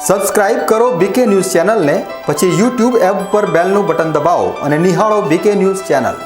Subscribe કરો બીકે news ચેનલને, પછી યુટ્યુબ એપ પર બેલનું બટન દબાવો અને નિહાળો બીકે ન્યૂઝ ચેનલ।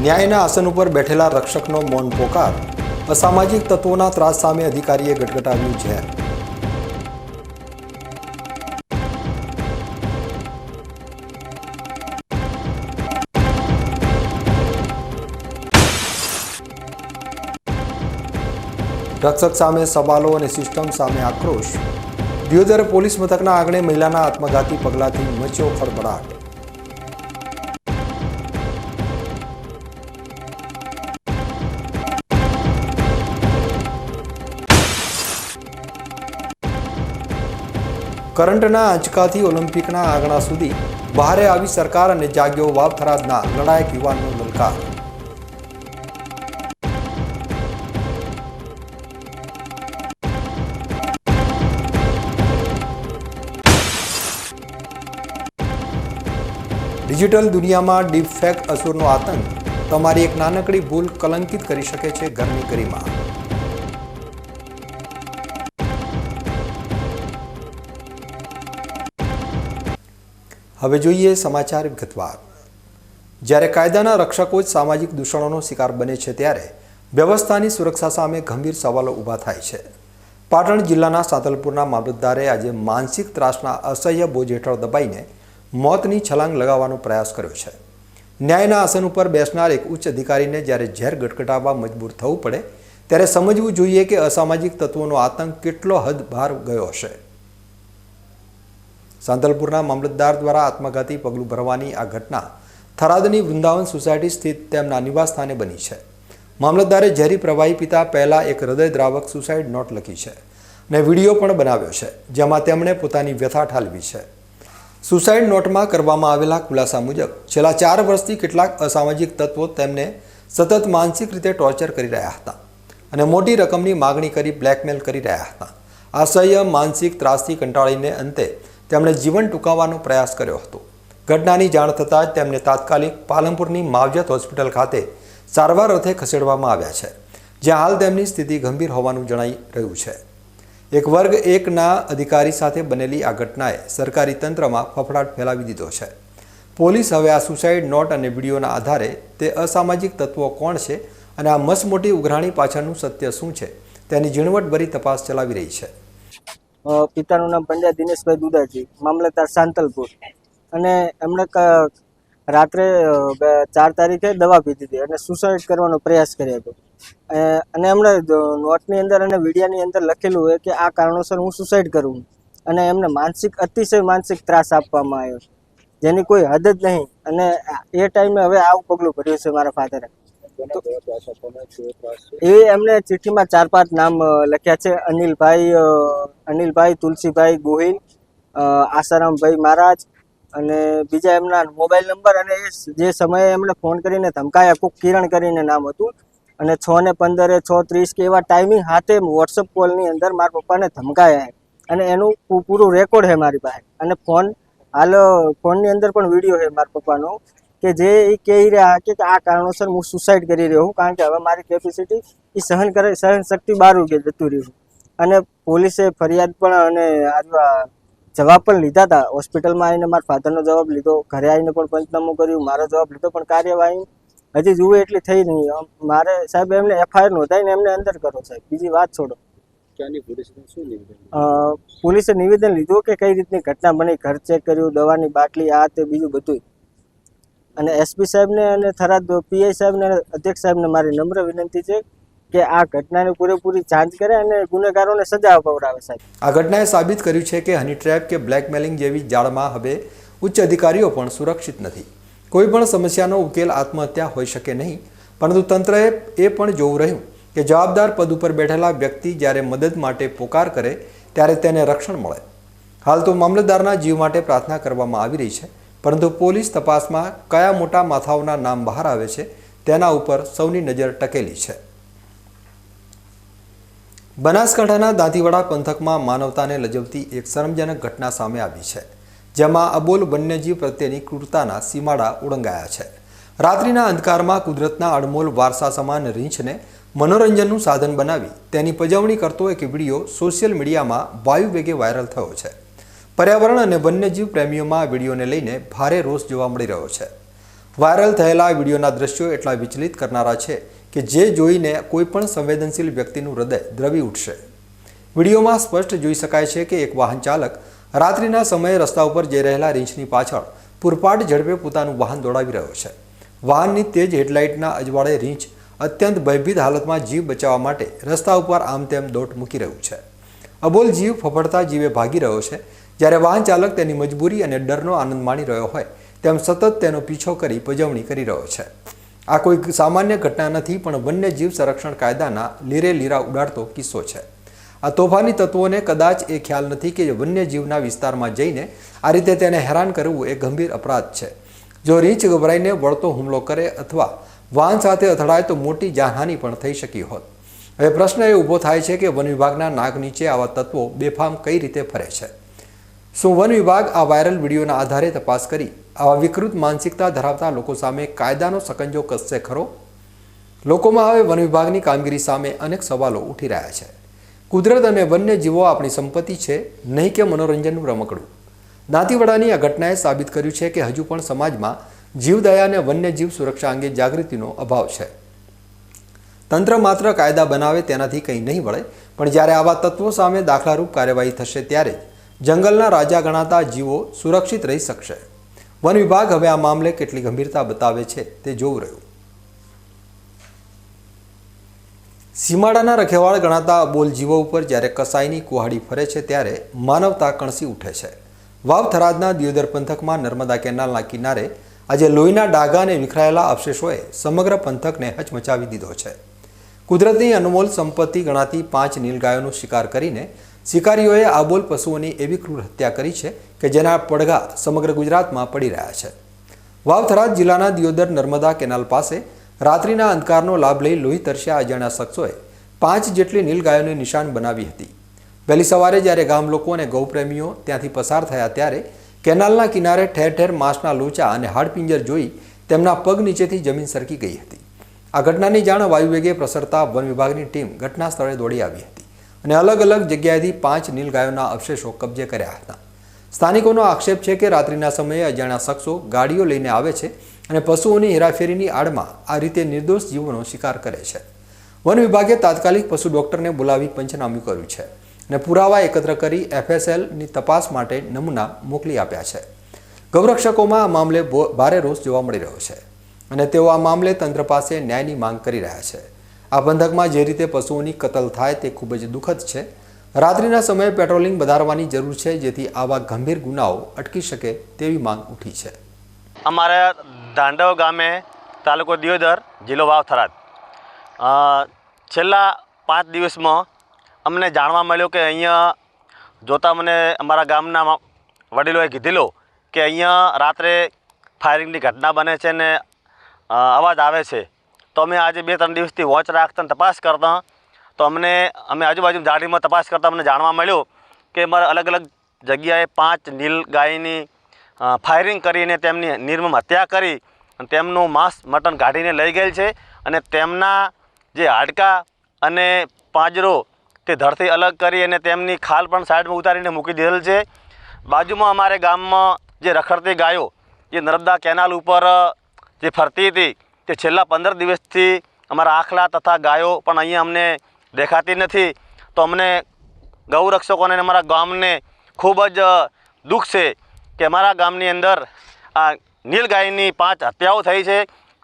ન્યાયના આસન ઉપર બેઠેલા રક્ષકનો મૌન પોકાર, અસામાજિક તત્વોના ત્રાસ સામે અધિકારીએ ગટગટાવ્યું ઝેર। રક્ષક સામે સવાલો અને સિસ્ટમ સામે આક્રોશ। દિયોદર પોલીસ મથકના આંગણે મહિલાના આત્મઘાતી પગલાથી મચ્યો ખળભળાટ। કરંટના આંચકાથી ઓલિમ્પિકના આંગણા સુધી બહારે આવી સરકાર અને જાગ્યો વાવથરાદના લડાયક યુવાનનો લલકાર। ડિજિટલ દુનિયામાં ડીપફેક અસુરનો આતંક, તમારી એક નાનકડી ભૂલ કલંકિત કરી શકે છે ઘરની ગરિમા। હવે જોઈએ સમાચાર વિગતવાર। જ્યારે કાયદાના રક્ષકો જ સામાજિક દૂષણોનો શિકાર બને છે, ત્યારે વ્યવસ્થાની સુરક્ષા સામે ગંભીર સવાલો ઊભા થાય છે। પાટણ જિલ્લાના સાતલપુરના મામલતદારે આજે માનસિક ત્રાસના અસહ્ય બોજ હેઠળ દબાઈને મોતની છલાંગ લગાવવાનો પ્રયાસ કર્યો છે। ન્યાયના આસન ઉપર બેસનાર એક ઉચ્ચ અધિકારીને જ્યારે ઝેર ગટગટાવવા મજબૂર થવું પડે, ત્યારે સમજવું જોઈએ કે અસામાજિક તત્વોનો આતંક કેટલો હદ બહાર ગયો હશે। સાંતલપુરના મામલતદાર દ્વારા આત્મઘાતી પગલું ભરવાની આ ઘટના થરાદની વૃંદાવન સોસાયટી સ્થિત તેમના નિવાસ સ્થાને બની છે। મામલતદારે ઝેરી પ્રવાહી પીતા પહેલા એક હૃદયદ્રાવક સુસાઇડ નોટ લખી છે અને વિડીયો પણ બનાવ્યો છે, જેમાં તેમણે પોતાની વ્યથા ઠાલવી છે। સુસાઇડ નોટમાં કરવામાં આવેલા ખુલાસા મુજબ છેલ્લા 4 વર્ષથી કેટલાક અસામાજિક તત્વો તેમને સતત માનસિક રીતે ટોર્ચર કરી રહ્યા હતા અને મોટી રકમની માગણી કરી બ્લેકમેલ કરી રહ્યા હતા। અસહ્ય માનસિક ત્રાસથી કંટાળીને અંતે તેમણે જીવન ટૂંકાવવાનો પ્રયાસ કર્યો હતો। ઘટનાની જાણ થતાં જ તેમને તાત્કાલિક પાલનપુરની માવજત હોસ્પિટલ ખાતે સારવાર અર્થે ખસેડવામાં આવ્યા છે, જ્યાં હાલ તેમની સ્થિતિ ગંભીર હોવાનું જણાઈ રહ્યું છે। એક વર્ગ 1ના અધિકારી સાથે બનેલી આ ઘટનાએ સરકારી તંત્રમાં ફફડાટ ફેલાવી દીધો છે। પોલીસ હવે આ સુસાઇડ નોટ અને વિડીયોના આધારે તે અસામાજિક તત્વો કોણ છે અને આ મસમોટી ઉઘરાણી પાછળનું સત્ય શું છે તેની ઝીણવટભરી તપાસ ચલાવી રહી છે। પિતાનું નામ પંડ્યા દિનેશભાઈ દુદાજી, મામલતદાર સાંતલપુર। અને એમણે રાત્રે 4 તારીખે દવા પીધી હતી અને સુસાઇડ કરવાનો પ્રયાસ કર્યો હતો। અને એમણે નોટની અંદર અને વિડીયાની અંદર લખેલું હોય કે આ કારણોસર હું સુસાઇડ કરું, અને એમને અતિશય માનસિક ત્રાસ આપવામાં આવ્યો, જેની કોઈ હદ જ નહીં। અને એ ટાઈમે હવે આવું પગલું ભર્યું છે મારા ફાધરે। એ એમને ચિઠ્ઠીમાં 4-5 નામ લખ્યા છે: અનિલભાઈ તુલસીભાઈ ગોહિલ, આસારામભાઈ મહારાજ, અને બીજા એમના મોબાઈલ નંબર અને જે સમયે એમણે ફોન કરીને ધમકાયા, કોક કિરણ કરીને નામ હતું, અને 6:15, 6:30 કે એવા ટાઈમિંગ હાથે વોટ્સઅપ કોલની અંદર મારા પપ્પાને ધમકાયા, અને એનું પૂરું રેકોર્ડ છે મારી પાસે। અને ફોનની અંદર પણ વિડીયો છે મારા પપ્પાનો, કે જે એ કહી રહ્યા કે આ કારણોસર હું સુસાઇડ કરી રહ્યો છું, કારણ કે હવે મારી કેપેસિટી એ સહન શક્તિ બહાર જતું રહ્યું। અને પોલીસે ફરિયાદ પણ અને જવાબ પણ લીધા હતા। હોસ્પિટલમાં આવીને મારા ફાધરનો જવાબ લીધો, ઘરે આવીને પણ પંચનામું કર્યું, મારો જવાબ લીધો, પણ કાર્યવાહી હજી જુએ એટલી થઈ નહીં। મારે સાહેબ એમને FIR નોંધાઈને એમને અંદર કરો સાહેબ, બીજી વાત છોડો। પોલીસે નિવેદન લીધું કે કઈ રીતની ઘટના બની, ઘર ચેક કર્યું, દવાની બાટલી, આ તે બીજું બધું. અને એસપી સાહેબને અને થરાદ પીઆઈ સાહેબને અને અધ્યક્ષ સાહેબને મારી નમ્ર વિનંતી છે કે આ ઘટનાની પૂરેપૂરી જાંચ કરે અને ગુનેગારોને સજા અપાવડાવે. સાહેબ, આ ઘટનાએ સાબિત કર્યું છે કે હની ટ્રેપ કે બ્લેકમેલિંગ જેવી જાળમાં હવે ઉચ્ચ અધિકારીઓ પણ સુરક્ષિત નથી. કોઈ પણ સમસ્યાનો ઉકેલ આત્મહત્યા હોઈ શકે નહીં, પરંતુ તંત્રએ એ પણ જોવું રહ્યું કે જવાબદાર પદ ઉપર બેઠેલા વ્યક્તિ જ્યારે મદદ માટે પોકાર કરે ત્યારે તેને રક્ષણ મળે. હાલ તો મામલતદારના જીવ માટે પ્રાર્થના કરવામાં આવી રહી છે, પરંતુ પોલીસ તપાસમાં કયા મોટા માથાઓના નામ બહાર આવે છે તેના ઉપર સૌની નજર ટકેલી છે. બનાસકાંઠાના દાંતીવાડા પંથકમાં માનવતાને લજવતી એક શરમજનક ઘટના સામે આવી છે, જેમાં અબોલ વન્યજીવ પ્રત્યેની ક્રૂરતાના સીમાડા ઓળંગાયા છે. રાત્રિના અંધકારમાં કુદરતના અડમોલ વારસા સમાન રીંછને મનોરંજનનું સાધન બનાવી તેની પજવણી કરતો એક વિડીયો સોશિયલ મીડિયામાં વાયુ વેગે વાયરલ થયો છે. પર્યાવરણ અને વન્યજીવ પ્રેમીઓમાં આ વિડીયોને લઈને ભારે રોષ જોવા મળી રહ્યો છે. વાયરલ થયેલા વિડીયોના દ્રશ્યો એટલા વિચલિત કરનારા છે કે જે જોઈને કોઈ પણ સંવેદનશીલ વ્યક્તિનું હૃદય દ્રવી ઉઠશે. વિડીયોમાં સ્પષ્ટ જોઈ શકાય છે કે એક વાહન ચાલક રાત્રિના સમયે રસ્તા ઉપર જઈ રહેલા રીંછની પાછળ પૂરપાટ ઝડપે પોતાનું વાહન દોડાવી રહ્યો છે. વાહનની તેજ હેડલાઇટના અજવાળે રીંછ અત્યંત ભયભીત હાલતમાં જીવ બચાવવા માટે રસ્તા ઉપર આમ તેમ દોટ મૂકી રહ્યું છે. અબોલ જીવ ફફડતા જીવે ભાગી રહ્યો છે, જ્યારે વાહન ચાલક તેની મજબૂરી અને ડરનો આનંદ માણી રહ્યો હોય તેમ સતત તેનો પીછો કરી પજવણી કરી રહ્યો છે. આ કોઈ સામાન્ય ઘટના નથી, પણ વન્યજીવ સંરક્ષણ કાયદાના લીરે લીરા ઉડાડતો કિસ્સો છે. આ તોફાની તત્વોને કદાચ એ ખ્યાલ નથી કે વન્યજીવના વિસ્તારમાં જઈને આ રીતે તેને હેરાન કરવું એ ગંભીર અપરાધ છે. જો રીંછ ગભરાઈને વળતો હુમલો કરે અથવા વાહન સાથે અથડાય તો મોટી જાનહાનિ પણ થઈ શકી હોત. હવે પ્રશ્ન એ ઊભો થાય છે કે વન વિભાગના નાક નીચે આવા તત્વો બેફામ કઈ રીતે ફરે છે? શું વન વિભાગ આ વાયરલ વિડીયોના આધારે તપાસ કરી આવા વિકૃત માનસિકતા ધરાવતા લોકો સામે કાયદાનો સકંજો કસશે ખરો? લોકોમાં હવે વન વિભાગની કામગીરી સામે અનેક સવાલો ઉઠી રહ્યા છે. કુદરત અને વન્યજીવો આપણી સંપત્તિ છે, નહીં કે મનોરંજનનું રમકડું. દાંતીવાડાની આ ઘટનાએ સાબિત કર્યું છે કે હજુ પણ સમાજમાં જીવદયા અને વન્યજીવ સુરક્ષા અંગે જાગૃતિનો અભાવ છે. તંત્ર માત્ર કાયદા બનાવે તેનાથી કંઈ નહીં વળે, પણ જ્યારે આવા તત્વો સામે દાખલારૂપ કાર્યવાહી થશે ત્યારે જંગલના રાજા ગણાતા જીવો સુરક્ષિત રહી શકશે. વન વિભાગ હવે આ મામલે કેટલી ગંભીરતા બતાવે છે તે જોવું રહ્યું. સીમાડાના રખેવાળ ગણાતા અબોલ જીવો ઉપર જ્યારે કસાઈની કુહાડી ફરે છે ત્યારે માનવતા કણસી ઉઠે છે. વાવ થરાદના દિયોદર પંથકમાં નર્મદા કેનાલના કિનારે આજે લોહીના ડાઘા અને વિખરાયેલા અવશેષોએ સમગ્ર પંથકને હચમચાવી દીધો છે. કુદરતની અનમોલ સંપત્તિ ગણાતી 5 નીલગાયોનો શિકાર કરીને શિકારીઓએ આબોલ પશુઓની એવી ક્રૂર હત્યા કરી છે કે જેના પડઘા સમગ્ર ગુજરાતમાં પડી રહ્યા છે. વાવ થરાદ જિલ્લાના દિયોદર નર્મદા કેનાલ પાસે રાત્રિના અંધકારનો લાભ લઈ લોહી તરસ્યા અજાણ્યા શખ્સોએ 5 જેટલી નીલગાયોને નિશાન બનાવી હતી. વહેલી સવારે જ્યારે ગામ લોકો અને ગૌપ્રેમીઓ ત્યાંથી પસાર થયા ત્યારે કેનાલના કિનારે ઠેર ઠેર માંસના લોચા અને હાડપિંજર જોઈ તેમના પગ નીચેથી જમીન સરકી ગઈ હતી. આ ઘટનાની જાણ વાયુવેગે પ્રસરતા વન વિભાગની ટીમ ઘટના સ્થળે દોડી આવી હતી અને અલગ અલગ જગ્યાએથી 5 નીલગાયોના અવશેષો કબજે કર્યા હતા. સ્થાનિકોનો આક્ષેપ છે કે રાત્રિના સમયે અજાણ્યા શખ્સો ગાડીઓ લઈને આવે છે અને પશુઓની હેરાફેરીની આડમાં આ રીતે નિર્દોષ જીવોનો શિકાર કરે છે. વન વિભાગે તાત્કાલિક પશુ ડોક્ટરને બોલાવી પંચનામું કર્યું છે અને પુરાવા એકત્ર કરી FSLની તપાસ માટે નમૂના મોકલી આપ્યા છે. ગૌરક્ષકોમાં આ મામલે ભારે રોષ જોવા મળી રહ્યો છે અને તેઓ આ મામલે તંત્ર પાસે ન્યાયની માંગ કરી રહ્યા છે. આ પંથકમાં જે રીતે પશુઓની કતલ થાય તે ખૂબ જ દુઃખદ છે. રાત્રિના સમયે પેટ્રોલિંગ વધારવાની જરૂર છે જેથી આવા ગંભીર ગુનાઓ અટકી શકે તેવી માંગ ઉઠી છે. અમારા દાંડવ ગામે તાલુકો દિયોદર જિલ્લો વાવ થરાદ છેલ્લા 5 દિવસમાં અમને જાણવા મળ્યું કે અહીંયા જોતા મને અમારા ગામના વડીલોએ કીધેલું કે અહીંયા રાત્રે ફાયરિંગની ઘટના બને છે ને અવાજ આવે છે. તો અમે આજે 2-3 દિવસથી વોચ રાખતા તપાસ કરતા તો અમે આજુબાજુ ઝાડીમાં તપાસ કરતાં અમને જાણવા મળ્યું કે અમારા અલગ અલગ જગ્યાએ 5 નીલ ગાયની ફાયરિંગ કરીને તેમની નિર્મમ હત્યા કરી અને તેમનું માંસ મટન કાઢીને લઈ ગયેલ છે અને તેમના જે હાડકાં અને પાંજરો તે ધડથી અલગ કરી અને તેમની ખાલ પણ સાઈડમાં ઉતારીને મૂકી દીધેલ છે. બાજુમાં અમારે ગામમાં જે રખડતી ગાયો જે નર્મદા કેનાલ ઉપર જે ફરતી હતી તે છેલ્લા 15 દિવસથી અમારા આખલા તથા ગાયો પણ અહીંયા અમને દેખાતી નથી. તો અમને ગૌરક્ષકોને અને અમારા ગામને ખૂબ જ દુઃખ છે કે અમારા ગામની અંદર આ નીલગાયની 5 હત્યાઓ થઈ છે.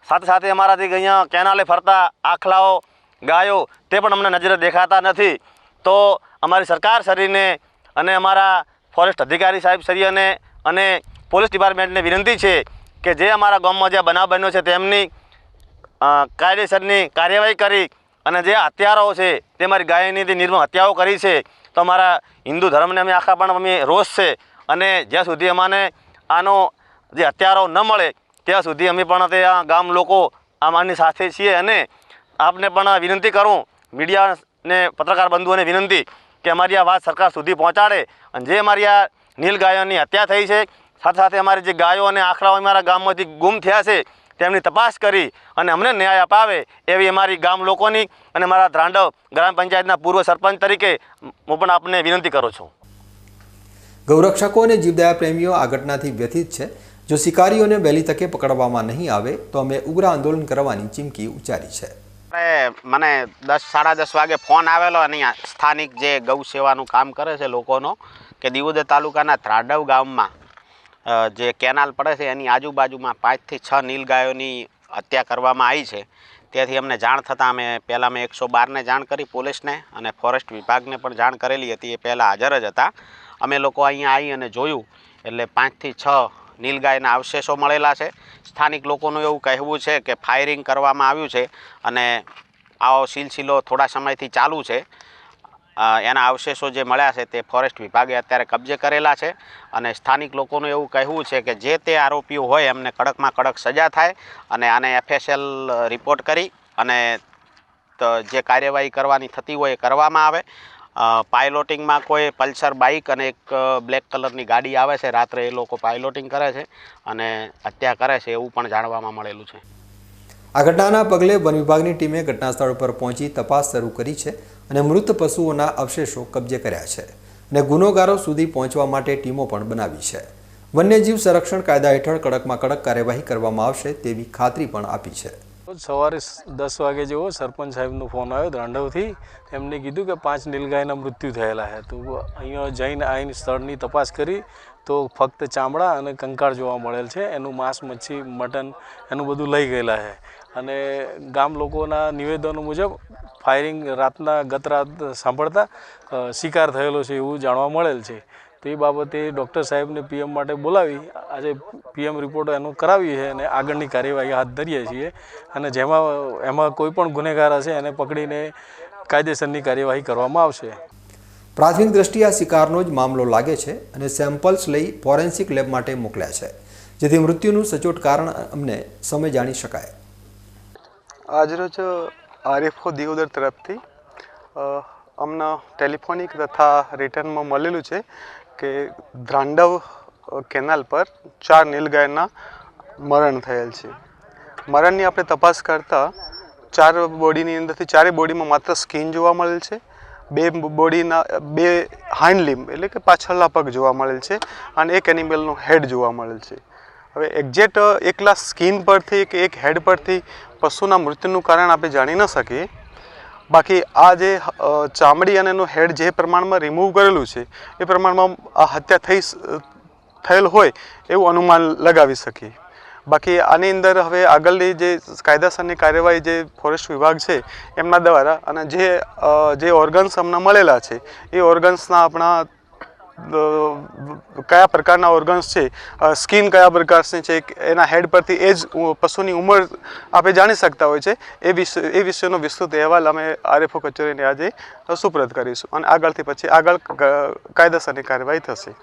સાથે સાથે અમારાથી અહીંયા કેનાલે ફરતા આખલાઓ ગાયો તે પણ અમને નજરે દેખાતા નથી. તો અમારી સરકાર શ્રીને અને અમારા ફોરેસ્ટ અધિકારી સાહેબ શ્રીને અને પોલીસ ડિપાર્ટમેન્ટને વિનંતી છે કે જે અમારા ગામમાં જે બનાવ બન્યો છે તેમની કાયદેસરની કાર્યવાહી કરી અને જે હત્યારાઓ છે તે મારી ગાયની નિર્મમ હત્યાઓ કરી છે. તો અમારા હિન્દુ ધર્મને અમે આખા પણ અમે રોષ છે અને જ્યાં સુધી અમને આનો જે હત્યારાઓ ન મળે ત્યાં સુધી અમે પણ તે આ ગામ લોકો આમાંની સાથે છીએ. અને આપને પણ વિનંતી કરું, મીડિયાને પત્રકાર બંધુઓને વિનંતી કે અમારી આ વાત સરકાર સુધી પહોંચાડે અને જે અમારી આ નીલગાયોની હત્યા થઈ છે સાથે સાથે અમારી જે ગાયો અને આખલાઓ અમારા ગામમાંથી ગુમ થયા છે તેમની તપાસ કરી અને અમને ન્યાય અપાવે એવી અમારી ગામ લોકોની અને મારા ધ્રાંડવ ગ્રામ પંચાયતના પૂર્વ સરપંચ તરીકે હું પણ આપને વિનંતી કરું છું. ગૌરક્ષકો અને જીવદયા પ્રેમીઓ આ ઘટનાથી વ્યથિત છે. જો શિકારીઓને વહેલી તકે પકડવામાં નહીં આવે તો અમે ઉગ્ર આંદોલન કરવાની ચીમકી ઉચ્ચારી છે. મને 10-10:30 વાગે ફોન આવેલો અને સ્થાનિક જે ગૌ સેવાનું કામ કરે છે લોકોનો કે દિયોદર તાલુકાના ધ્રાંડવ ગામમાં જે કેનાલ પડે છે એની આજુબાજુમાં 5 થી 6 નીલગાયોની હત્યા કરવામાં આવી છે. તેથી અમને જાણ થતાં અમે પહેલાં 112ને જાણ કરી, પોલીસને અને ફોરેસ્ટ વિભાગને પણ જાણ કરેલી હતી. એ પહેલાં હાજર જ હતા. અમે લોકો અહીંયા આવી અને જોયું એટલે 5 થી 6 નીલગાયના અવશેષો મળેલા છે. સ્થાનિક લોકોનું એવું કહેવું છે કે ફાયરિંગ કરવામાં આવ્યું છે અને આવો સિલસિલો થોડા સમયથી ચાલુ છે. એના અવશેષો જે મળ્યા છે તે ફોરેસ્ટ વિભાગે અત્યારે કબજે કરેલા છે અને સ્થાનિક લોકોનું એવું કહેવું છે કે જે તે આરોપીઓ હોય એમને કડકમાં કડક સજા થાય અને આને FSL રિપોર્ટ કરી અને જે કાર્યવાહી કરવાની થતી હોય એ કરવામાં આવે. પાયલોટિંગમાં કોઈ પલ્સર બાઇક અને એક બ્લેક કલરની ગાડી આવે છે, રાત્રે એ લોકો પાયલોટિંગ કરે છે અને હત્યા કરે છે એવું પણ જાણવામાં મળેલું છે. આ ઘટનાના પગલે વન વિભાગની ટીમે ઘટના સ્થળ પર પહોંચી તપાસ શરૂ કરી છે અને મૃત પશુઓના અવશેષો કબજે કર્યા છે અને ગુનેગારો સુધી પહોંચવા માટે ટીમો પણ બનાવી છે. વન્યજીવ સંરક્ષણ કાયદા હેઠળ કડકમાં કડક કાર્યવાહી કરવામાં આવશે તેવી ખાતરી પણ આપી છે. સવારે 10 વાગે જેવો સરપંચ સાહેબનો ફોન આવ્યો ધ્રાંડવથી. એમને કીધું કે 5 નીલગાયના મૃત્યુ થયેલા છે. તો અહીંયા જઈને આવીને સ્થળની તપાસ કરી તો ફક્ત ચામડા અને કંકાળ જોવા મળેલ છે. એનું માંસ, મચ્છી, મટન એનું બધું લઈ ગયેલા છે અને ગામ લોકોના નિવેદનો મુજબ ફાયરિંગ ગત રાત સાંભળતા શિકાર થયેલો છે એવું જાણવા મળેલ છે. તો એ બાબતે ડૉક્ટર સાહેબને PM માટે બોલાવી આજે PM રિપોર્ટ એનો કરાવી છે અને આગળની કાર્યવાહી હાથ ધરીએ છીએ અને એમાં કોઈ પણ ગુનેગાર હશે એને પકડીને કાયદેસરની કાર્યવાહી કરવામાં આવશે. પ્રાથમિક દ્રષ્ટિએ આ શિકારનો જ મામલો લાગે છે અને સેમ્પલ્સ લઈ ફોરેન્સિક લેબ માટે મોકલ્યા છે જેથી મૃત્યુનું સચોટ કારણ અમને સમય જાણી શકાય. આજરોજ RFO દિયોદર તરફથી અમને ટેલિફોનિક તથા રિટર્નમાં મળેલું છે કે ધ્રાંડવ કેનાલ પર 4 નીલગાયના મરણ થયેલ છે. મરણની આપણે તપાસ કરતાં 4 બોડીની અંદરથી 4 બોડીમાં માત્ર સ્કિન જોવા મળેલ છે. 2 બોડીના 2 હાઇન્ડ લિમ્બ એટલે કે પાછળના પગ જોવા મળેલ છે અને એક એનિમલનો હેડ જોવા મળેલ છે. હવે એક્ઝેક્ટ એકલા સ્કિન પરથી કે એક હેડ પરથી પશુના મૃત્યુનું કારણ આપણે જાણી ન શકીએ. બાકી આ જે ચામડી અને એનું હેડ જે પ્રમાણમાં રિમૂવ કરેલું છે એ પ્રમાણમાં આ હત્યા થયેલ હોય એવું અનુમાન લગાવી શકીએ. બાકી આની અંદર હવે આગળની જે કાયદેસરની કાર્યવાહી જે ફોરેસ્ટ વિભાગ છે એમના દ્વારા અને જે ઓર્ગન્સ અમને મળેલા છે એ ઓર્ગન્સના આપણા કયા પ્રકારના ઓર્ગન્સ છે, સ્કિન કયા પ્રકારની છે, એના હેડ પરથી એ જ પશુની ઉંમર આપણે જાણી શકતા હોય છે. એ વિષયનો વિસ્તૃત અહેવાલ અમે RFO કચેરીને આજે સુપ્રત કરીશું અને આગળ કાયદેસરની કાર્યવાહી થશે.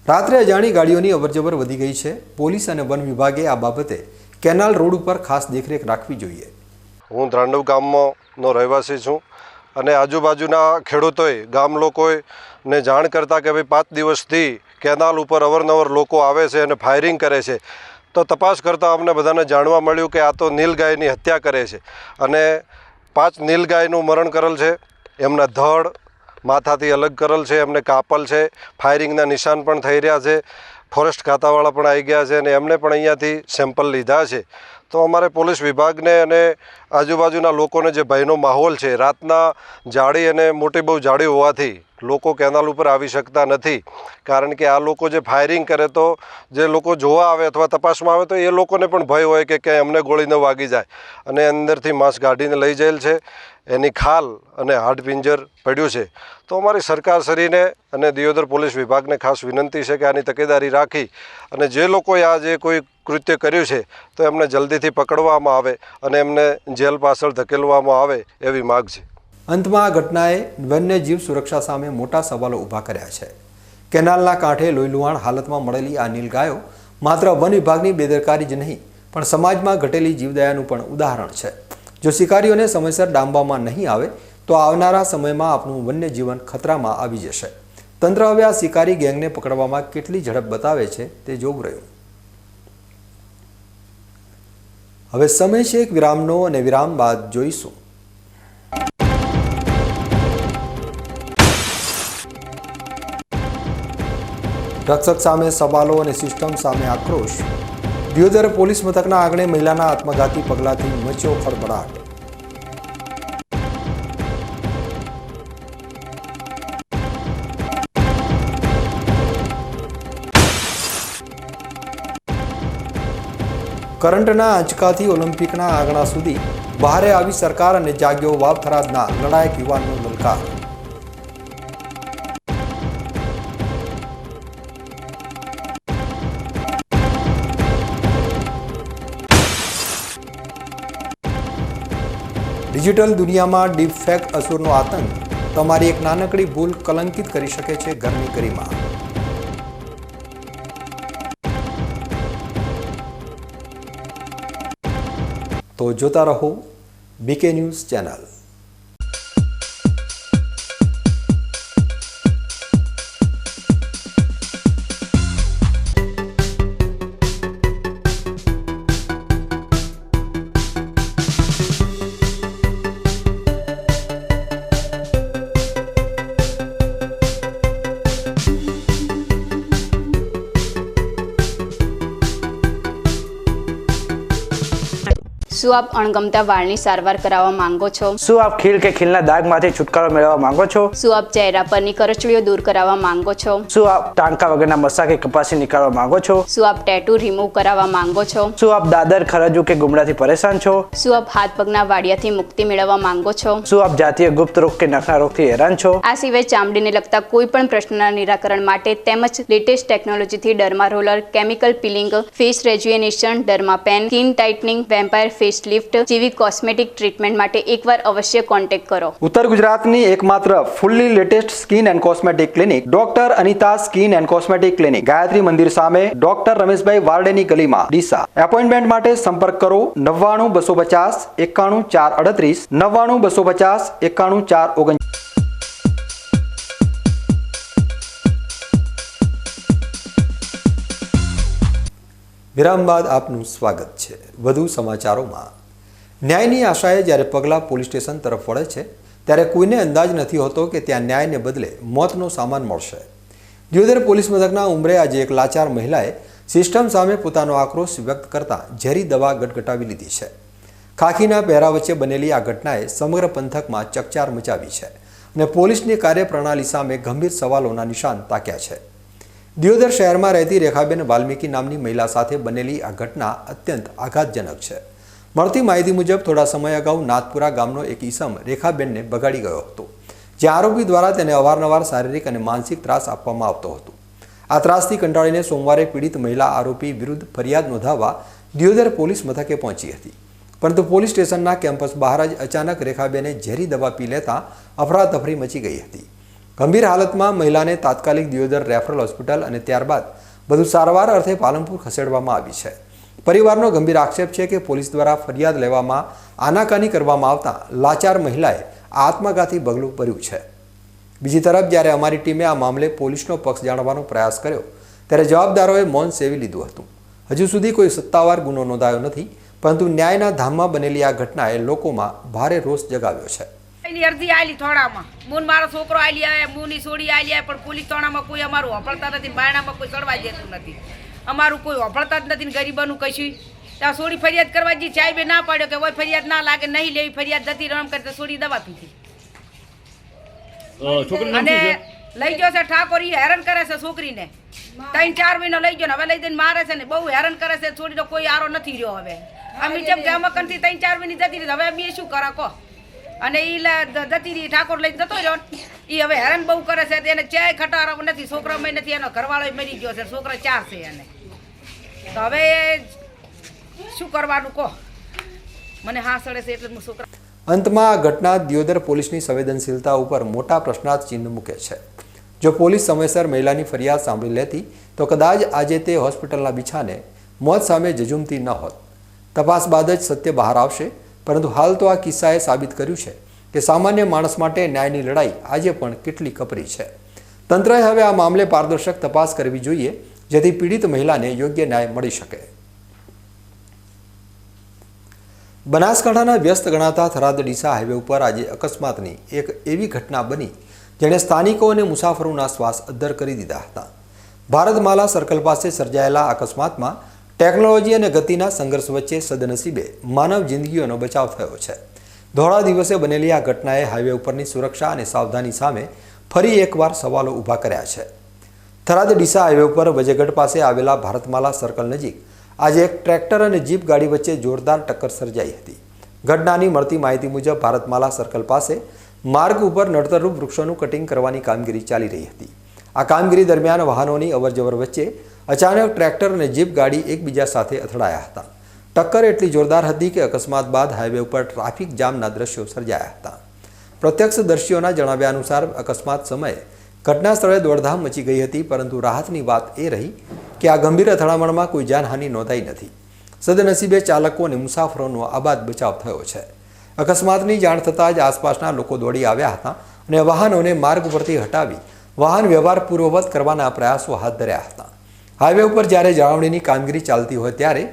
રાત્રે અજાણી ગાડીઓની અવરજવર વધી ગઈ છે. પોલીસ અને વન વિભાગે આ બાબતે કેનાલ રોડ ઉપર ખાસ દેખરેખ રાખવી જોઈએ. હું ધ્રાંડવ ગામનો રહેવાસી છું અને આજુબાજુના ખેડૂતોએ ગામ લોકોએ ને જાણ કરતાં કે ભાઈ 5 દિવસથી કેનાલ ઉપર અવારનવાર લોકો આવે છે અને ફાયરિંગ કરે છે. તો તપાસ કરતાં અમને બધાને જાણવા મળ્યું કે આ તો નીલગાયની હત્યા કરે છે અને 5 નીલગાયનું મરણ કરેલ છે. એમના ધડ માથાથી અલગ કરેલ છે, એમને કાપલ છે, ફાયરિંગના નિશાન પણ થઈ રહ્યા છે. ફોરેસ્ટ ખાતાવાળા પણ આવી ગયા છે અને એમને પણ અહીંયાથી સેમ્પલ લીધા છે. તો અમારે પોલીસ વિભાગને અને આજુબાજુના લોકોને જે ભયનો માહોલ છે, રાતના જાળી અને મોટી બહુ જાળી હોવાથી લોકો કેનાલ ઉપર આવી શકતા નથી, કારણ કે આ લોકો જે ફાયરિંગ કરે તો જે લોકો જોવા આવે અથવા તપાસમાં આવે તો એ લોકોને પણ ભય હોય કે ક્યાંય અમને ગોળી ન વાગી જાય, અને અંદરથી માંસ કાઢીને લઈ જયેલ છે, એની ખાલ અને હાડપિંજર પડ્યું છે. તો અમારી સરકારશ્રીને અને દિયોદર પોલીસ વિભાગને ખાસ વિનંતી છે કે આની તકેદારી રાખી અને જે લોકોએ આ જે કોઈ કૃત્ય કર્યું છે તો એમને જલ્દીથી પકડવામાં આવે અને એમને જેલ પાછળ ધકેલવામાં આવે એવી માગ છે. અંતમાં આ ઘટનાએ વન્યજીવ સુરક્ષા સામે મોટા સવાલો ઊભા કર્યા છે. કેનાલના કાંઠે લોહીલુહાણ હાલતમાં મળેલી આ નીલગાયો માત્ર વન વિભાગની બેદરકારી જ નહીં પણ સમાજમાં ઘટેલી જીવદયાનું પણ ઉદાહરણ છે. જો શિકારીઓને સમયસર ડામવામાં નહીં આવે તો આવનારા સમયમાં આપણું વન્યજીવન ખતરામાં આવી જશે. તંત્ર હવે આ શિકારી ગેંગને પકડવામાં કેટલી ઝડપ બતાવે છે તે જોવું રહ્યું. હવે સમય છે એક વિરામનો અને વિરામ બાદ જોઈશું રક્ષક સામે સવાલો અને સિસ્ટમ સામે આક્રોશ. દિયોદર પોલીસ મથકના આંગણે મહિલાના આત્મઘાતી પગલાંથી મચ્યો ખળભળાટ. કરંટના આંચકાથી ઓલિમ્પિકના આંગણા સુધી બહારે આવી સરકાર અને જાગ્યો વાવ થરાદના લડાયક યુવાનનો લલકાર. ડિજિટલ દુનિયામાં ડીપ ફેક અસુરનો આતંક. તમારી એક નાનકડી ભૂલ કલંકિત કરી શકે છે ઘરની ગરિમા. તો જોતા રહો બીકે ન્યૂઝ ચેનલ. શું આપ અણગમતા વાળની સારવાર કરાવવા માંગો છો? શું આપ ખીલ કે ખીલના દાગમાંથી છુટકારો મેળવવા માંગો છો? શું આપ ચહેરા પરની કરચલીઓ દૂર કરાવવા માંગો છો? શું આપ ટાંકા વગરના મસા કે કપાસી નીકાળવા માંગો છો? શું આપ ટેટુ રિમૂવ કરાવવા માંગો છો? શું આપ દાદર ખરજુ કે ગુમડાથી પરેશાન છો? શું આપ હાથ પગના વાડિયાથી મુક્તિ મેળવવા માંગો છો? શું આપ જાતીય ગુપ્ત રોગ કે નખના રોગથી હેરાન છો? આ સિવાય ચામડીને લગતા કોઈ પણ પ્રશ્નના નિરાકરણ માટે તેમજ લેટેસ્ટ ટેકનોલોજીથી derma roller, chemical peeling, face rejuvenation, derma pen, skin tightening, vampire face lift જેવી કોસ્મેટિક ટ્રીટમેન્ટ માટે એકવાર અવશ્ય કોન્ટેક્ટ કરો. ઉત્તર ગુજરાતની એકમાત્ર fully latest skin and cosmetic clinic doctor Anita skin and cosmetic clinic, Gayatri Mandir સામે, ડોક્ટર રમેશભાઈ વારડેની ગલીમાં, ડીસા. એપોઇન્ટમેન્ટ માટે સંપર્ક કરો 99 250 91 438 99 250 91 439. વિરામ બાદ આપનું સ્વાગત છે. વધુ સમાચારોમાં. ન્યાયની આશાએ જ્યારે પગલાં પોલીસ સ્ટેશન તરફ વળે છે ત્યારે કોઈને અંદાજ નથી હોતો કે ત્યાં ન્યાયને બદલે મોતનો સામાન મળશે. દિયોદર પોલીસ મથકના ઉંબરે આજે એક લાચાર મહિલાએ સિસ્ટમ સામે પોતાનો આક્રોશ વ્યક્ત કરતા ઝેરી દવા ગટગટાવી લીધી છે. ખાખીના પહેરા વચ્ચે બનેલી આ ઘટનાએ સમગ્ર પંથકમાં ચકચાર મચાવી છે અને પોલીસની કાર્યપ્રણાલી સામે ગંભીર સવાલોના નિશાન તાક્યા છે. દિયોદર શહેરમાં રહેતી રેખાબેન વાલ્મીકી નામની મહિલા સાથે બનેલી આ ઘટના અત્યંત આઘાતજનક છે. મળતી માહિતી મુજબ થોડા સમય અગાઉ નાથપુરા ગામનો એક ઈસમ રેખાબેનને બગાડી ગયો હતો, જે આરોપી દ્વારા તેને અવારનવાર શારીરિક અને માનસિક ત્રાસ આપવામાં આવતો હતો. આ ત્રાસથી કંટાળીને સોમવારે પીડિત મહિલા આરોપી વિરુદ્ધ ફરિયાદ નોંધાવવા દિયોદર પોલીસ મથકે પહોંચી હતી, પરંતુ પોલીસ સ્ટેશનના કેમ્પસ બહાર જ અચાનક રેખાબેને ઝેરી દવા પી લેતા અફરાતફરી મચી ગઈ હતી. ગંભીર હાલતમાં મહિલાને તાત્કાલિક દિયોદર રેફરલ હોસ્પિટલ અને ત્યારબાદ વધુ સારવાર અર્થે પાલનપુર ખસેડવામાં આવી છે. પરિવારનો ગંભીર આક્ષેપ છે કે પોલીસ દ્વારા ફરિયાદ લેવામાં આનાકાની કરવામાં આવતા લાચાર મહિલાએ આત્મઘાતી પગલું ભર્યું છે. બીજી તરફ જ્યારે અમારી ટીમે આ મામલે પોલીસનો પક્ષ જાણવાનો પ્રયાસ કર્યો ત્યારે જવાબદારોએ મૌન સેવી લીધું હતું. હજુ સુધી કોઈ સત્તાવાર ગુનો નોંધાયો નથી, પરંતુ ન્યાયના ધામમાં બનેલી આ ઘટનાએ લોકોમાં ભારે રોષ જગાવ્યો છે. અરજી આલી થોડામાં મૂન મારો છોકરો આલી આવે, મૂની છોડી આલી આવે, પણ પોલીસ થાણામાં કોઈ અમારું હોપળતા નથી, બાયણામાં કોઈ ચડવા દેતું નથી, અમારું કોઈ હોપળતા જ નથી, ગરીબાનું કશું ત્યાં સોડી ફરિયાદ કરવા જી સાહેબે ના પાડ્યો કે કોઈ ફરિયાદ ના લાગે નહીં લેવી ફરિયાદ જતી રમ કરે તો સોડી દવા પીધી અને લઈ ગયો છે ઠાકોર ઈ હેરાન કરે છે છોકરીને 3-4 મહિના લઈ ગયો ને હવે લઈ જઈને મારે છે ને બહુ હેરાન કરે છે છોડીનો કોઈ આરો નથી રહ્યો હવે અમે જેમ કે અમકનથી 3-4 મહિની જતી રહી હવે અમે શું કરા કહો અને ઈ જતી રહી ઠાકોર લઈને જતો રહ્યો ઈ હવે હેરાન બહુ કરે છે એને ચાય ખટારો નથી છોકરામાં નથી એનો ઘરવાળો મરી ગયો છે છોકરા 4 છે એને તો હવે શું કરવાનું કહો મને હા સડે છે એટલે હું છોકરા અંતમાં આ ઘટના દિયોદર પોલીસની સંવેદનશીલતા ઉપર મોટા પ્રશ્નાર્થ ચિહ્ન મૂકે છે. જો પોલીસ સમયસર મહિલાની ફરિયાદ સાંભળી લેતી તો કદાચ આજે તે હોસ્પિટલના બિછાને મોત સામે ઝઝૂમતી ન હોત. તપાસ બાદ જ સત્ય બહાર આવશે, પરંતુ હાલ તો આ કિસ્સાએ સાબિત કર્યું છે કે સામાન્ય માણસ માટે ન્યાયની લડાઈ આજે પણ કેટલી કપરી છે. તંત્રએ હવે આ મામલે પારદર્શક તપાસ કરવી જોઈએ, જેથી પીડિત મહિલાને યોગ્ય ન્યાય મળી શકે. બનાસકાંઠાના વ્યસ્ત ગણાતા થરાદ ડીસા હાઈવે ઉપર આજે અકસ્માતની એક એવી ઘટના બની જેણે સ્થાનિકો અને મુસાફરોના શ્વાસ અદ્ધર કરી દીધા હતા. ભારતમાલા સર્કલ પાસે સર્જાયેલા અકસ્માતમાં ટેકનોલોજી અને ગતિના સંઘર્ષ વચ્ચે સદનસીબે માનવ જિંદગીઓનો બચાવ થયો છે. ધોળા દિવસે બનેલી આ ઘટનાએ હાઈવે ઉપરની સુરક્ષા અને સાવધાની સામે ફરી એકવાર સવાલો ઊભા કર્યા છે. થરાદ ડીસા હાઈવે ઉપર વજેગઢ પાસે આવેલા ભારતમાલા સર્કલ નજીક આજે એક ટ્રેક્ટર અને જીપ ગાડી વચ્ચે જોરદાર ટક્કર સર્જાઈ હતી. ઘટનાની મળતી માહિતી મુજબ ભારતમાલા સર્કલ પાસે માર્ગ ઉપર નડતરરૂપ વૃક્ષોનું કટિંગ કરવાની કામગીરી ચાલી રહી હતી. આ કામગીરી દરમિયાન વાહનોની અવરજવર વચ્ચે અચાનક ટ્રેક્ટર અને જીપ ગાડી એકબીજા સાથે અથડાયા હતા. ટક્કર એટલી જોરદાર હતી કે અકસ્માત બાદ હાઈવે ઉપર ટ્રાફિક જામના દ્રશ્યો સર્જાયા હતા. પ્રત્યક્ષદર્શીઓના જણાવ્યા અનુસાર અકસ્માત સમયે ઘટના સ્થળે દોડધામ મચી ગઈ હતી, પરંતુ રાહતની વાત એ રહી કે આ ગંભીર અથડામણમાં કોઈ જાનહાનિ નોંધાઈ નથી. સદનસીબે ચાલકો અને મુસાફરોનો આબાદ બચાવ થયો છે. અકસ્માતની જાણ થતાં જ આસપાસના લોકો દોડી આવ્યા હતા અને વાહનોને માર્ગ પરથી હટાવી વાહન વ્યવહાર પૂર્વવત કરવાના પ્રયાસો હાથ ધર્યા હતા. હાઈવે ઉપર જ્યારે જાળવણીની કામગીરી ચાલતી હોય ત્યારે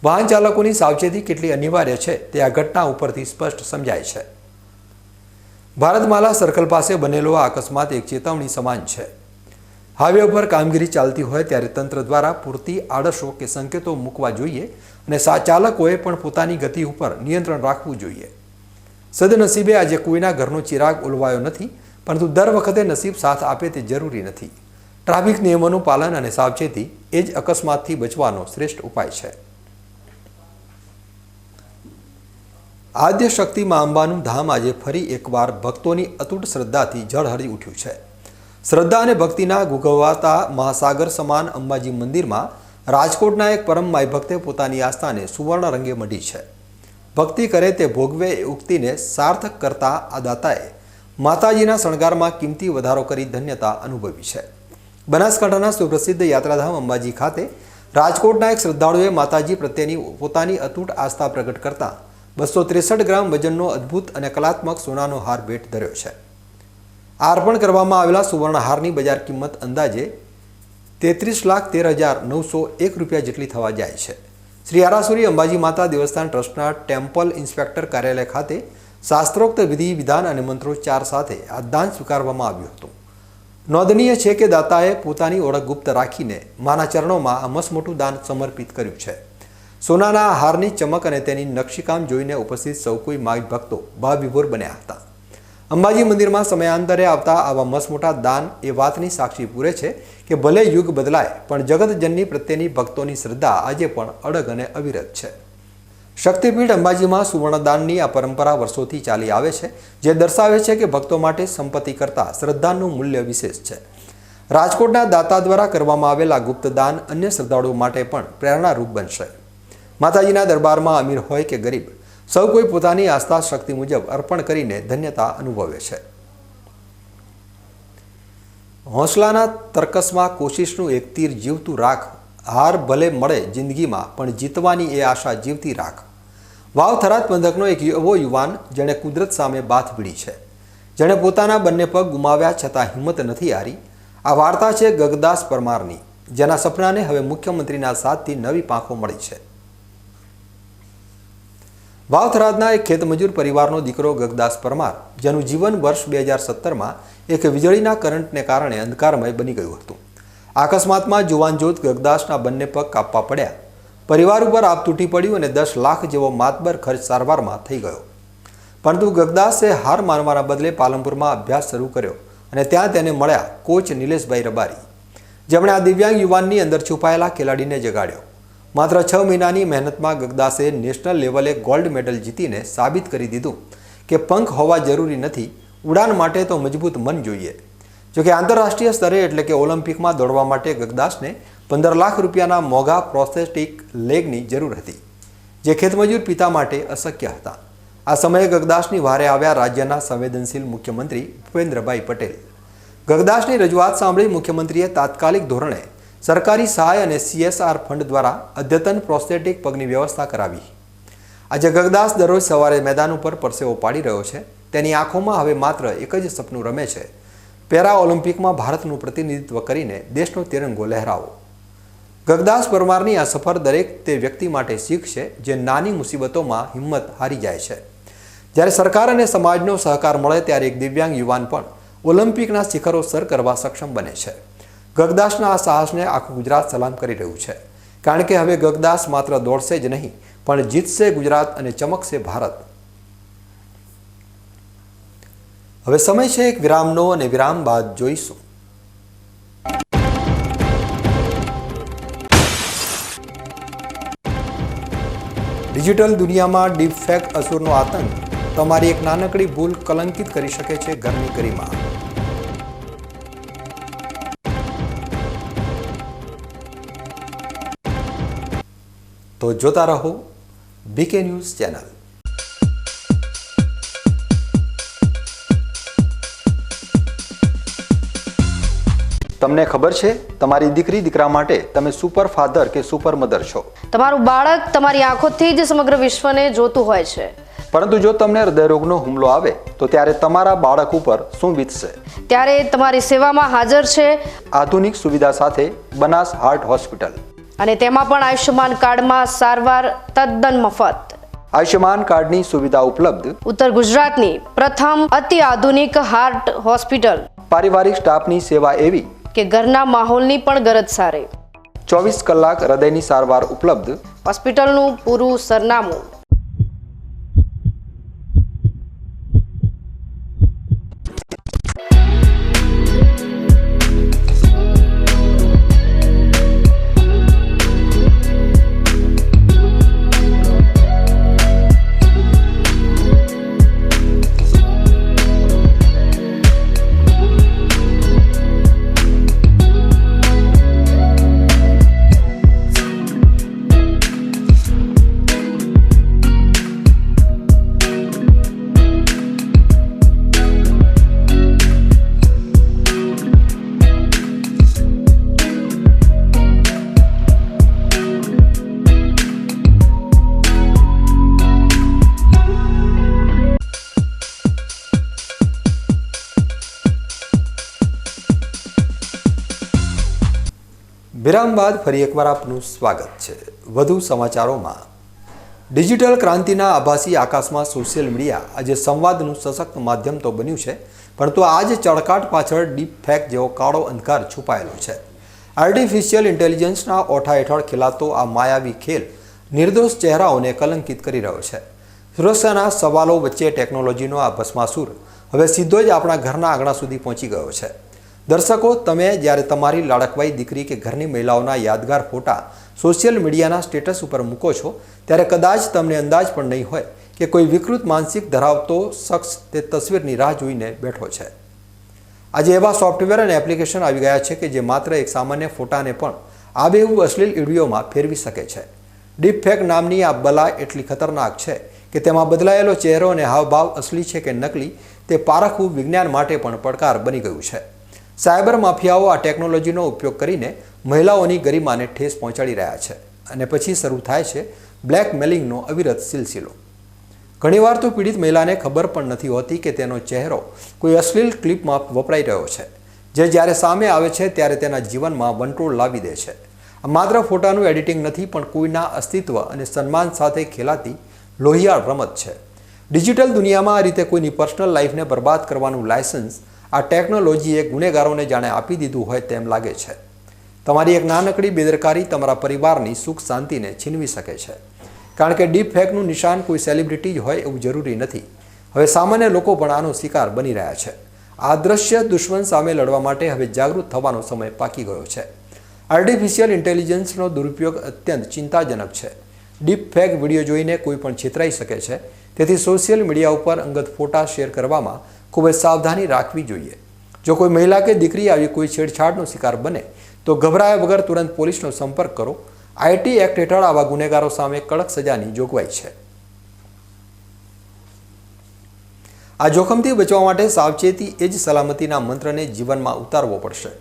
વાહન ચાલકોની સાવચેતી કેટલી અનિવાર્ય છે તે આ ઘટના ઉપરથી સ્પષ્ટ સમજાય છે. ભારતમાલા સર્કલ પાસે બનેલો આ અકસ્માત એક ચેતવણી સમાન છે. હાઈવે ઉપર કામગીરી ચાલતી હોય ત્યારે તંત્ર દ્વારા પૂરતી આડશો કે સંકેતો મૂકવા જોઈએ અને ચાલકોએ પણ પોતાની ગતિ ઉપર નિયંત્રણ રાખવું જોઈએ. સદનસીબે આજે કોઈના ઘરનો ચિરાગ ઓલવાયો નથી, પરંતુ દર વખતે નસીબ સાથ આપે તે જરૂરી નથી. ટ્રાફિક નિયમોનું પાલન અને સાવચેતી એ જ અકસ્માતથી બચવાનો શ્રેષ્ઠ ઉપાય છે. આદ્ય શક્તિ મા અંબાનું ધામ આજે ફરી એકવાર ભક્તોની અતૂટ શ્રદ્ધાથી ઝળહળી ઉઠ્યું છે. શ્રદ્ધા અને ભક્તિના ગુગવાતા મહાસાગર સમાન અંબાજી મંદિરમાં રાજકોટના એક પરમ માઈ ભક્તે પોતાની આસ્થાને સુવર્ણ રંગે મઢી છે. ભક્તિ કરે તે ભોગવે એ ઉક્તિને સાર્થક કરતા આ દાતાએ માતાજીના શણગારમાં કિંમતી વધારો કરી ધન્યતા અનુભવી છે. બનાસકાંઠાના સુપ્રસિદ્ધ યાત્રાધામ અંબાજી ખાતે રાજકોટના એક શ્રદ્ધાળુએ માતાજી પ્રત્યેની પોતાની અતૂટ આસ્થા પ્રગટ કરતા 263 ગ્રામ વજનનો અદ્ભુત અને કલાત્મક સોનાનો હાર ભેટ ધર્યો છે. અર્પણ કરવામાં આવેલા સુવર્ણ હારની બજાર કિંમત અંદાજે 33,13,901 રૂપિયા જેટલી થવા જાય છે. શ્રી આરાસુરી અંબાજી માતા દેવસ્થાન ટ્રસ્ટના ટેમ્પલ ઇન્સ્પેક્ટર કાર્યાલય ખાતે શાસ્ત્રોક્ત વિધિ વિધાન અને મંત્રોચ્ચાર સાથે આ દાન સ્વીકારવામાં આવ્યું હતું. નોંધનીય છે કે દાતાએ પોતાની ઓળખ ગુપ્ત રાખીને માના ચરણોમાં આ મસમોટું દાન સમર્પિત કર્યું છે. સોનાના હારની ચમક અને તેની નકશીકામ જોઈને ઉપસ્થિત સૌ કોઈ માઈ ભક્તો ભાવવિભોર બન્યા હતા. અંબાજી મંદિરમાં સમયાંતરે આવતા આવા મસમોટા દાન એ વાતની સાક્ષી પૂરે છે કે ભલે યુગ બદલાય પણ જગતજનની પ્રત્યેની ભક્તોની શ્રદ્ધા આજે પણ અડગ અને અવિરત છે. શક્તિપીઠ અંબાજીમાં સુવર્ણદાનની આ પરંપરા વર્ષોથી ચાલી આવે છે, જે દર્શાવે છે કે ભક્તો માટે સંપત્તિ કરતાં શ્રદ્ધાનું મૂલ્ય વિશેષ છે. રાજકોટના દાતા દ્વારા કરવામાં આવેલા ગુપ્તદાન અન્ય શ્રદ્ધાળુઓ માટે પણ પ્રેરણારૂપ બનશે. માતાજીના દરબારમાં અમીર હોય કે ગરીબ, સૌ કોઈ પોતાની આસ્થા શક્તિ મુજબ અર્પણ કરીને ધન્યતા અનુભવે છે. હોંસલાના તર્કસમાં કોશિશનું એક તીર જીવતું રાખ. હાર ભલે મળે જિંદગીમાં પણ જીતવાની એ આશા જીવતી રાખ. વાવ થરાદ પંથકનો એક એવો યુવાન જેણે કુદરત સામે બાથ ભીડી છે, જેણે પોતાના બંને પગ ગુમાવ્યા છતાં હિંમત નથી હારી. આ વાર્તા છે ગગદાસ પરમારની, જેના સપનાને હવે મુખ્યમંત્રીના સાથથી નવી પાંખો મળી છે. વાવ થરાદના એક ખેતમજૂર પરિવારનો દીકરો ગગદાસ પરમાર, જેનું જીવન વર્ષ 2017માં એક વીજળીના કરંટને કારણે અંધકારમય બની ગયું હતું. અકસ્માતમાં જુવાનજોત ગગદાસના બંને પગ કાપવા પડ્યા, પરિવાર ઉપર આપ તૂટી પડ્યું અને 10 લાખ જેવો માતબર ખર્ચ સારવારમાં થઈ ગયો. પરંતુ ગગદાસે હાર માનવાના બદલે પાલનપુરમાં અભ્યાસ શરૂ કર્યો અને ત્યાં તેને મળ્યા કોચ નિલેશભાઈ રબારી, જેમણે આ દિવ્યાંગ યુવાનની અંદર છુપાયેલા ખેલાડીને જગાડ્યો. માત્ર 6 મહિનાની મહેનતમાં ગગદાસે નેશનલ લેવલે ગોલ્ડ મેડલ જીતીને સાબિત કરી દીધું કે પંખ હોવા જરૂરી નથી, ઉડાન માટે તો મજબૂત મન જોઈએ. જોકે આંતરરાષ્ટ્રીય સ્તરે એટલે કે ઓલિમ્પિકમાં દોડવા માટે ગગદાસને 15 લાખ રૂપિયાના મોંઘા પ્રોસ્થેટિક લેગની જરૂર હતી, જે ખેતમજૂર પિતા માટે અશક્ય હતા. આ સમયે ગગદાસની વારે આવ્યા રાજ્યના સંવેદનશીલ મુખ્યમંત્રી ભૂપેન્દ્રભાઈ પટેલ. ગગદાસની રજૂઆત સાંભળી મુખ્યમંત્રીએ તાત્કાલિક ધોરણે સરકારી સહાય અને CSR ફંડ દ્વારા અદ્યતન પ્રોસ્થેટિક પગની વ્યવસ્થા કરાવી. આજે ગગદાસ દરરોજ સવારે મેદાન ઉપર પરસેવો પાડી રહ્યો છે. તેની આંખોમાં હવે માત્ર એક જ સપનું રમે છે, પેરા ઓલિમ્પિકમાં ભારતનું પ્રતિનિધિત્વ કરીને દેશનો તિરંગો લહેરાવો. ગગદાસ પરમારની આ સફર દરેક તે વ્યક્તિ માટે શીખ છે જે નાની મુસીબતોમાં હિંમત હારી જાય છે. જ્યારે સરકાર અને સમાજનો સહકાર મળે ત્યારે એક દિવ્યાંગ યુવાન પણ ઓલિમ્પિકના શિખરો સર કરવા સક્ષમ બને છે. ગગદાસના આ સાહસને આખું ગુજરાત સલામ કરી રહ્યું છે, કારણ કે હવે ગગદાસ માત્ર દોડશે જ નહીં પણ જીતશે ગુજરાત અને ચમકશે ભારત. હવે સમય છે એક વિરામનો અને વિરામ બાદ જોઈશું. ડિજિટલ દુનિયામાં ડીપ ફેક અસુરનો આતંક તમારી એક નાનકડી ભૂલ કલંકિત કરી શકે છે ઘરની ગરિમા. તો જોતા રહો BK ન્યૂઝ ચેનલ. તમને ખબર છે તમારી દીકરી દીકરા માટે તમે સુપર ફાધર કે સુપર મધર છો. તમારું બાળક તમારી આંખોથી જ સમગ્ર વિશ્વને જોતું હોય છે. પરંતુ જો તમને હૃદયરોગનો હુમલો આવે તો ત્યારે તમારા બાળક ઉપર શું વીતશે? ત્યારે તમારી સેવામાં હાજર છે આધુનિક સુવિધા સાથે બનાસ હાર્ટ હોસ્પિટલ, અને તેમાં પણ આયુષ્યમાન કાર્ડમાં સારવાર તદ્દન મફત. આયુષ્યમાન કાર્ડની સુવિધા ઉપલબ્ધ ઉત્તર ગુજરાતની પ્રથમ અતિ આધુનિક હાર્ટ હોસ્પિટલ. પારિવારિક સ્ટાફની સેવા એવી કે ઘરના માહોલની પણ ગરજ સારે. 24 કલાક હૃદયની સારવાર ઉપલબ્ધ. હોસ્પિટલનું પૂરું સરનામું: વિરામ બાદ ફરી એકવાર આપનું સ્વાગત છે. વધુ સમાચારોમાં. ડિજિટલ ક્રાંતિના આભાસી આકાશમાં સોશિયલ મીડિયા આજે સંવાદનું સશક્ત માધ્યમ તો બન્યું છે, પરંતુ આ જ ચળકાટ પાછળ ડીપ ફેક જેવો કાળો અંધકાર છુપાયેલો છે. આર્ટિફિશિયલ ઇન્ટેલિજન્સના ઓઠા હેઠળ ખેલાતો આ માયાવી ખેલ નિર્દોષ ચહેરાઓને કલંકિત કરી રહ્યો છે. સુરક્ષાના સવાલો વચ્ચે ટેકનોલોજીનો આ ભસ્માસુર હવે સીધો જ આપણા ઘરના આંગણા સુધી પહોંચી ગયો છે. દર્શકો, તમે જ્યારે તમારી લાડકવાઈ દીકરી કે ઘરની મહિલાઓના યાદગાર ફોટા સોશિયલ મીડિયાના સ્ટેટસ ઉપર મૂકો છો ત્યારે કદાચ તમને અંદાજ પણ નહીં હોય કે કોઈ વિકૃત માનસિક ધરાવતો શખ્સ તે તસવીરની રાહ જોઈને બેઠો છે. આજે એવા સોફ્ટવેર અને એપ્લિકેશન આવી ગયા છે કે જે માત્ર એક સામાન્ય ફોટાને પણ આબેહૂબ અશ્લીલ વિડીયોમાં ફેરવી શકે છે. ડીપ ફેક નામની આ બલા એટલી ખતરનાક છે કે તેમાં બદલાયેલો ચહેરો અને હાવભાવ અસલી છે કે નકલી તે પારખવું વિજ્ઞાન માટે પણ પડકાર બની ગયું છે. સાયબર માફિયાઓ આ ટેકનોલોજીનો ઉપયોગ કરીને મહિલાઓની ગરિમાને ઠેસ પહોંચાડી રહ્યા છે અને પછી શરૂ થાય છે બ્લેકમેલિંગનો અવિરત સિલસિલો. ઘણીવાર તો પીડિત મહિલાને ખબર પણ નથી હોતી કે તેનો ચહેરો કોઈ અશ્લીલ ક્લિપમાં વપરાઈ રહ્યો છે, જે જ્યારે સામે આવે છે ત્યારે તેના જીવનમાં વંટોળ લાવી દે છે. આ માત્ર ફોટાનું એડિટિંગ નથી, પણ કોઈના અસ્તિત્વ અને સન્માન સાથે ખેલાતી લોહિયાળ રમત છે. ડિજિટલ દુનિયામાં આ રીતે કોઈની પર્સનલ લાઈફને બરબાદ કરવાનું લાયસન્સ આ ટેકનોલોજીએ ગુનેગારોને જાણે આપી દીધું હોય તેમ લાગે છે. તમારી એક નાનકડી બેદરકારી તમારા પરિવારની સુખ શાંતિને છીનવી શકે છે. કારણ કે ડીપ ફેકનું નિશાન કોઈ સેલિબ્રિટી જ હોય એવું જરૂરી નથી. હવે સામાન્ય લોકો પણ આનો શિકાર બની રહ્યા છે. આ દ્રશ્ય દુશ્મન સામે લડવા માટે હવે જાગૃત થવાનો સમય પાકી ગયો છે. આર્ટિફિશિયલ ઇન્ટેલિજન્સનો દુરુપયોગ અત્યંત ચિંતાજનક છે. ડીપ ફેક વિડીયો જોઈને કોઈ પણ છેતરાઈ શકે છે. તેથી સોશિયલ મીડિયા ઉપર અંગત ફોટા શેર કરવામાં ખૂબ જ સાવધાની રાખવી જોઈએ. જો કોઈ મહિલા કે દીકરી આવી કોઈ છેડછાડનો શિકાર બને તો ગભરાયા વગર તુરંત પોલીસનો સંપર્ક કરો. આઈટી એક્ટ હેઠળ આવા ગુનેગારો સામે કડક સજાની જોગવાઈ છે. આ જોખમથી બચવા માટે સાવચેતી એ જ સલામતીના મંત્રને જીવનમાં ઉતારવો પડશે.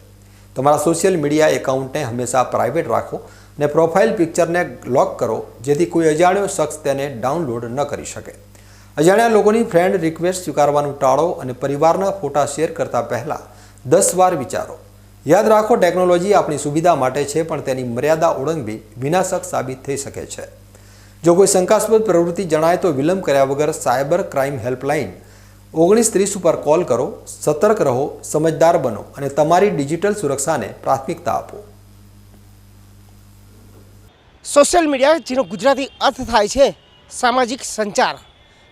તમારા સોશિયલ મીડિયા એકાઉન્ટને હંમેશા પ્રાઇવેટ રાખો અને પ્રોફાઇલ પિક્ચરને લોક કરો, જેથી કોઈ અજાણ્યો શખ્સ તેને ડાઉનલોડ ન કરી શકે. અજાણ્યા લોકોની ફ્રેન્ડ રિક્વેસ્ટ સ્વીકારવાનું ટાળો અને પરિવારના ફોટા શેર કરતા પહેલાં 10 વાર વિચારો. યાદ રાખો, ટેકનોલોજી આપણી સુવિધા માટે છે, પણ તેની મર્યાદા ઓળંગવી વિનાશક સાબિત થઈ શકે છે. જો કોઈ શંકાસ્પદ પ્રવૃત્તિ જણાય તો વિલંબ કર્યા વગર સાયબર ક્રાઇમ હેલ્પલાઇન 1930 ઉપર કોલ કરો. સતર્ક રહો, સમજદાર બનો અને તમારી ડિજિટલ સુરક્ષાને પ્રાથમિકતા આપો. સોશિયલ મીડિયા, જેનો ગુજરાતી અર્થ થાય છે સામાજિક સંચાર,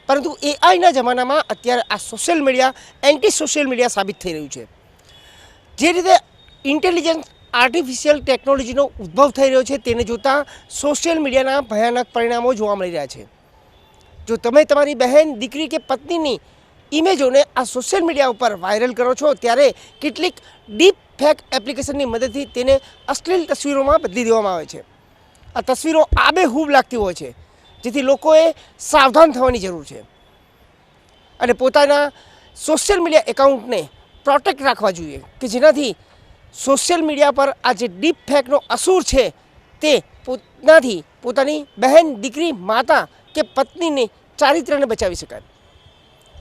પરંતુ એઆઈના જમાનામાં અત્યારે આ social media anti social media સાબિત થઈ રહ્યું છે. જે રીતે ઇન્ટેલિજન્સ આર્ટિફિશિયલ ટેકનોલોજીનો ઉદ્ભવ થઈ રહ્યો છે, તેને જોતાં સોશિયલ મીડિયાના ભયાનક પરિણામો જોવા મળી રહ્યા છે. જો તમે તમારી બહેન, દીકરી કે પત્નીની ઇમેજોને આ સોશિયલ મીડિયા ઉપર વાયરલ કરો છો, ત્યારે કેટલીક ડીપ ફેક એપ્લિકેશનની મદદથી તેને અશ્લીલ તસવીરોમાં બદલી દેવામાં આવે છે. આ તસવીરો આબેહૂબ લાગતી હોય છે, જેથી લોકોએ સાવધાન થવાની જરૂર છે અને પોતાના સોશિયલ મીડિયા એકાઉન્ટને પ્રોટેક્ટ રાખવા જોઈએ, કે જેનાથી સોશિયલ મીડિયા પર આ જે ડીપ ફેકનો અસુર છે તે પોતાની બહેન, દીકરી, માતા કે પત્નીની ચારિત્રને બચાવી શકાય.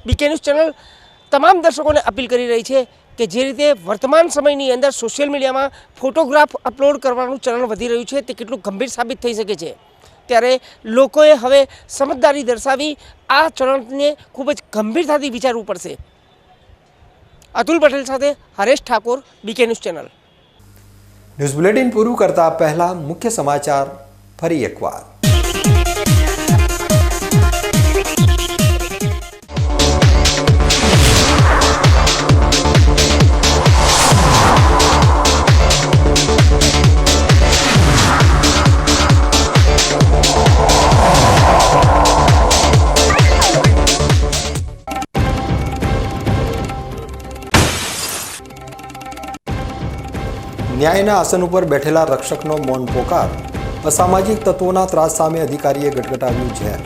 બીકે ન્યૂઝ ચેનલ તમામ દર્શકોને અપીલ કરી રહી છે કે જે રીતે વર્તમાન સમયની અંદર સોશિયલ મીડિયામાં ફોટોગ્રાફ અપલોડ કરવાનું ચલણ વધી રહ્યું છે, તે કેટલું ગંભીર સાબિત થઈ શકે છે. ત્યારે લોકોએ હવે સમજદારી દર્શાવી આ ચલણને ખૂબ જ ગંભીરતાથી વિચારવું પડશે. અતુલ પટેલ સાથે Haresh Thakor, BK news channel. News bulletin પૂરું કરતા પહેલા મુખ્ય સમાચાર ફરી એકવાર. ન્યાયના આસન ઉપર બેઠેલા રક્ષકનો મૌન પોકાર. અસામાજિક તત્વોના ત્રાસ સામે અધિકારીએ ગટગટાવ્યું ઝેર.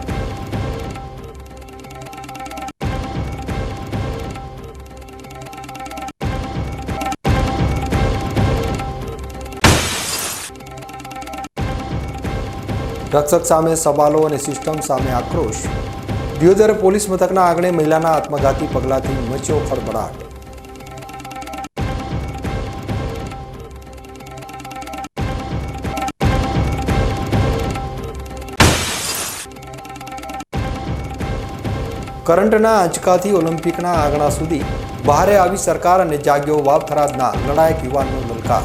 રક્ષક સામે સવાલો અને સિસ્ટમ સામે આક્રોશ. દિયોદર પોલીસ મથકના આંગણે મહિલાના આત્મઘાતી પગલાંથી મચ્યો ખળભળાટ. કરંટના આંચકાથી ઓલિમ્પિકના આંગણા સુધી બહારે આવી સરકાર અને જાગ્યો વાવથરાદના લડાયક યુવાનનો લલકાર.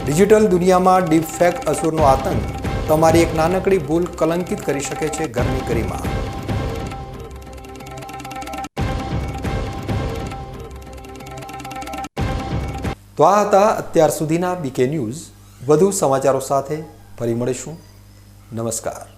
ડિજિટલ દુનિયામાં ડીપ ફેક અસુરનો આતંક. તમારી એક નાનકડી ભૂલ કલંકિત કરી શકે છે ઘરની ગરિમા. તો આ હતા અત્યાર સુધીના બીકે ન્યૂઝ. વધુ સમાચારો સાથે ફરી મળીશું. નમસ્કાર.